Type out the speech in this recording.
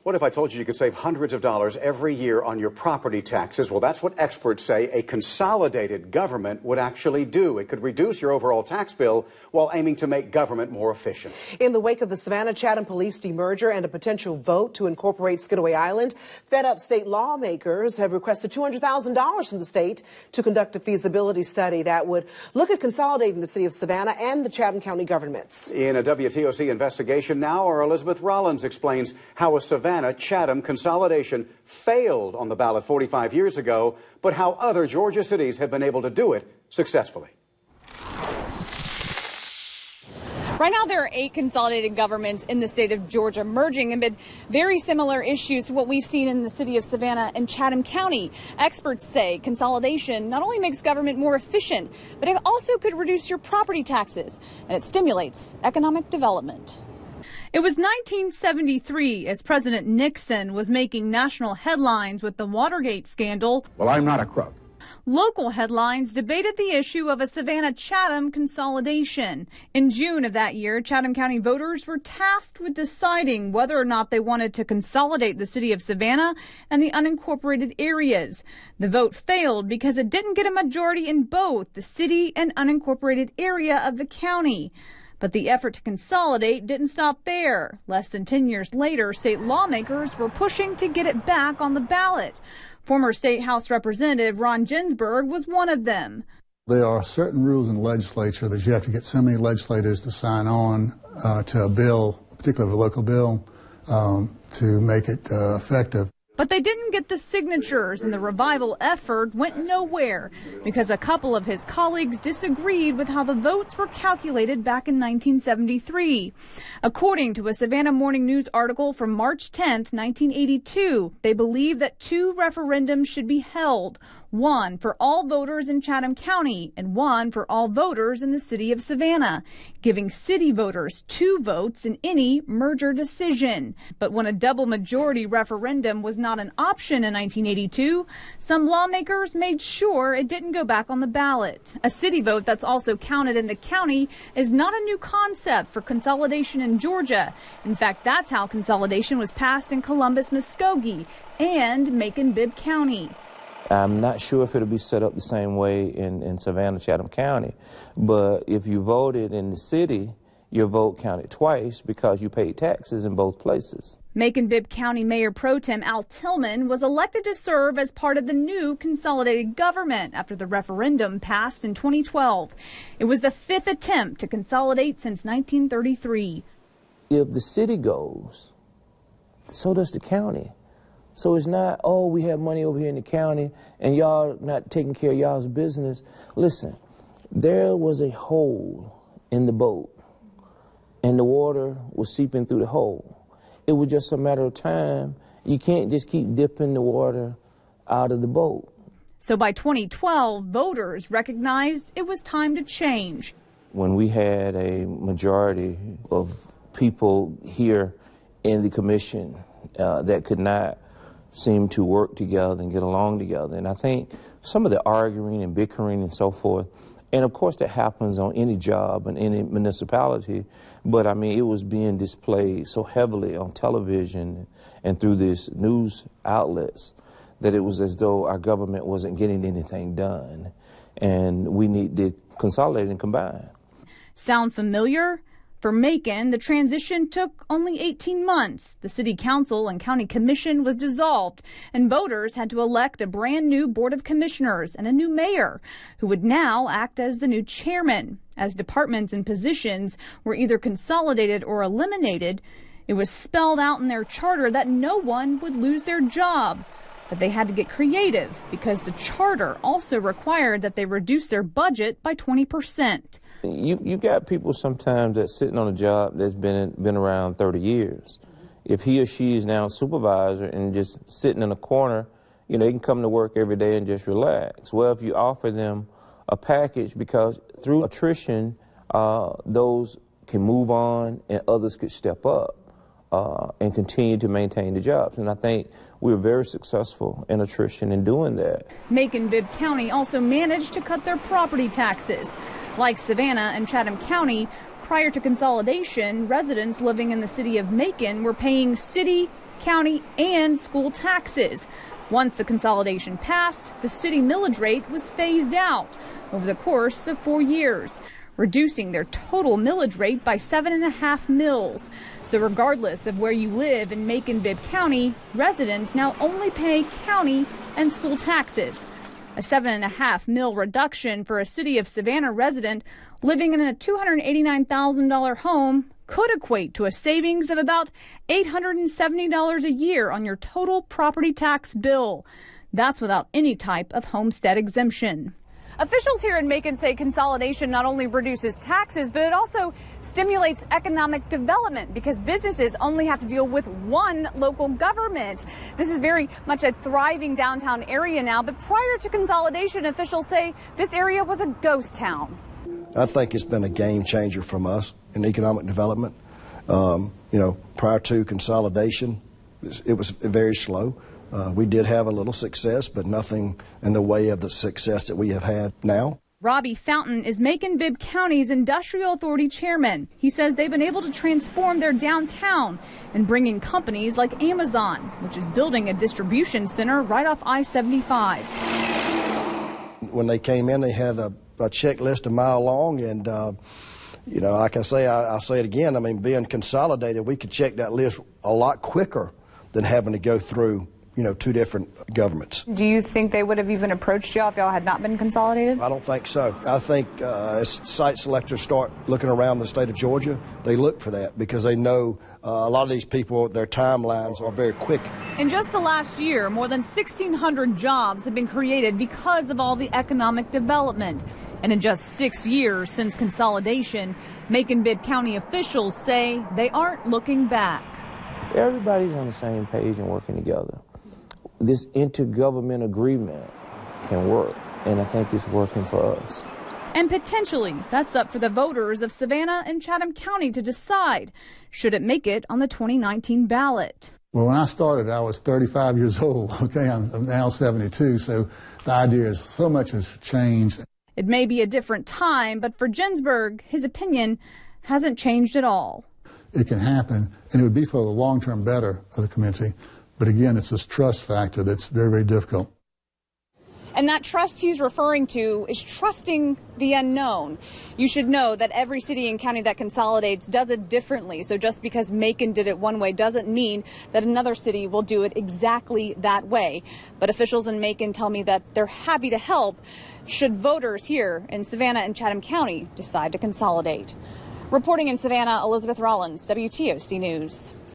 What if I told you you could save hundreds of dollars every year on your property taxes? Well, that's what experts say a consolidated government would actually do. It could reduce your overall tax bill while aiming to make government more efficient. In the wake of the Savannah-Chatham Police demerger and a potential vote to incorporate Skidaway Island, fed-up state lawmakers have requested $200,000 from the state to conduct a feasibility study that would look at consolidating the city of Savannah and the Chatham County governments. In a WTOC investigation now, our Elizabeth Rollins explains how a Savannah-Chatham consolidation failed on the ballot 45 years ago, but how other Georgia cities have been able to do it successfully. Right now, there are 8 consolidated governments in the state of Georgia merging amid very similar issues to what we've seen in the city of Savannah and Chatham County. Experts say consolidation not only makes government more efficient, but it also could reduce your property taxes, and it stimulates economic development. It was 1973 as President Nixon was making national headlines with the Watergate scandal. Well, I'm not a crook. Local headlines debated the issue of a Savannah-Chatham consolidation. In June of that year, Chatham County voters were tasked with deciding whether or not they wanted to consolidate the city of Savannah and the unincorporated areas. The vote failed because it didn't get a majority in both the city and unincorporated area of the county. But the effort to consolidate didn't stop there. Less than 10 years later, state lawmakers were pushing to get it back on the ballot. Former State House Representative Ron Ginsburg was one of them. There are certain rules in the legislature that you have to get so many legislators to sign on to a bill, particularly a local bill, to make it effective. But they didn't get the signatures, and the revival effort went nowhere because a couple of his colleagues disagreed with how the votes were calculated back in 1973. According to a Savannah Morning News article from March 10, 1982, they believe that 2 referendums should be held. One for all voters in Chatham County and one for all voters in the city of Savannah, giving city voters 2 votes in any merger decision. But when a double majority referendum was not an option in 1982, some lawmakers made sure it didn't go back on the ballot. A city vote that's also counted in the county is not a new concept for consolidation in Georgia. In fact, that's how consolidation was passed in Columbus, Muskogee and Macon-Bibb County. I'm not sure if it'll be set up the same way in Savannah-Chatham County, but if you voted in the city, your vote counted twice because you paid taxes in both places. Macon-Bibb County Mayor Pro Tem Al Tillman was elected to serve as part of the new consolidated government after the referendum passed in 2012. It was the 5th attempt to consolidate since 1933. If the city goes, so does the county. So it's not, oh, we have money over here in the county and y'all not taking care of y'all's business. Listen, there was a hole in the boat and the water was seeping through the hole. It was just a matter of time. You can't just keep dipping the water out of the boat. So by 2012, voters recognized it was time to change. When we had a majority of people here in the commission that could not seem to work together and get along together. And I think some of the arguing and bickering and so forth, and of course that happens on any job in any municipality, but I mean it was being displayed so heavily on television and through these news outlets that it was as though our government wasn't getting anything done and we need to consolidate and combine. Sound familiar? For Macon, the transition took only 18 months. The city council and county commission was dissolved, and voters had to elect a brand new board of commissioners and a new mayor, who would now act as the new chairman. As departments and positions were either consolidated or eliminated, it was spelled out in their charter that no one would lose their job. But they had to get creative because the charter also required that they reduce their budget by 20%. You got people sometimes that's sitting on a job that's been around 30 years. If he or she is now a supervisor and just sitting in a corner, you know, they can come to work every day and just relax. Well, if you offer them a package, because through attrition, those can move on and others could step up and continue to maintain the jobs. And I think we're very successful in attrition in doing that. Macon-Bibb County also managed to cut their property taxes. Like Savannah and Chatham County, Prior to consolidation, residents living in the city of Macon were paying city, county, and school taxes. Once the consolidation passed, the city millage rate was phased out over the course of 4 years, reducing their total millage rate by 7.5 mils. So regardless of where you live in Macon-Bibb County, residents now only pay county and school taxes. A 7.5 mil reduction for a city of Savannah resident living in a $289,000 home could equate to a savings of about $870 a year on your total property tax bill. That's without any type of homestead exemption. Officials here in Macon say consolidation not only reduces taxes, but it also stimulates economic development because businesses only have to deal with one local government. This is very much a thriving downtown area now, but prior to consolidation, officials say this area was a ghost town. I think it's been a game changer from us in economic development. Prior to consolidation, it was very slow. We did have a little success, but nothing in the way of the success that we have had now. Robbie Fountain is Macon-Bibb County's Industrial Authority chairman. He says they've been able to transform their downtown and bring in companies like Amazon, which is building a distribution center right off I-75. When they came in, they had a checklist a mile long, and I can say, I'll say it again, I mean, being consolidated, we could check that list a lot quicker than having to go through two different governments. Do you think they would have even approached y'all if y'all had not been consolidated? I don't think so. I think as site selectors start looking around the state of Georgia, they look for that because they know a lot of these people, their timelines are very quick. In just the last year, more than 1,600 jobs have been created because of all the economic development. And in just 6 years since consolidation, Macon-Bibb County officials say they aren't looking back. Everybody's on the same page and working together. This intergovernment agreement can work, and I think it's working for us. And potentially, that's up for the voters of Savannah and Chatham County to decide, should it make it on the 2019 ballot. Well, when I started, I was 35 years old. Okay, I'm now 72, so the idea is so much has changed. It may be a different time, but for Ginsburg, his opinion hasn't changed at all. It can happen, and it would be for the long-term better of the community. But again, it's this trust factor that's very, very difficult. And that trust he's referring to is trusting the unknown. You should know that every city and county that consolidates does it differently. So just because Macon did it one way doesn't mean that another city will do it exactly that way. But officials in Macon tell me that they're happy to help should voters here in Savannah and Chatham County decide to consolidate. Reporting in Savannah, Elizabeth Rollins, WTOC News.